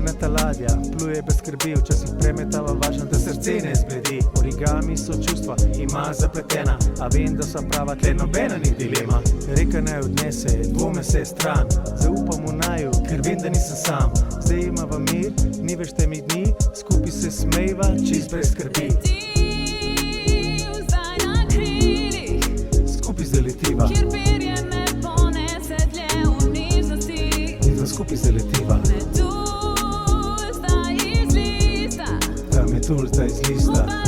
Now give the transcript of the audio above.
Papirnata ladja pluje bez skrbi, včasih premetava važno, da srce ne zbledi. Origami so čustva, ima zapletena, a vem, da sva prava, tle nobena ni dilema. Reka naj odnese, dvome se stran, zaupam v naju, ker vem, da nisem sam. Zdaj imava mir, ni več temnih dni, skupaj se smejva, čist brez skrbi. Skupaj zaletiva, kjer perje me ponese dlje v nižnosti. in da skupaj zaletiva, Metulj zdaj iz lista, da metulj zdaj z lista.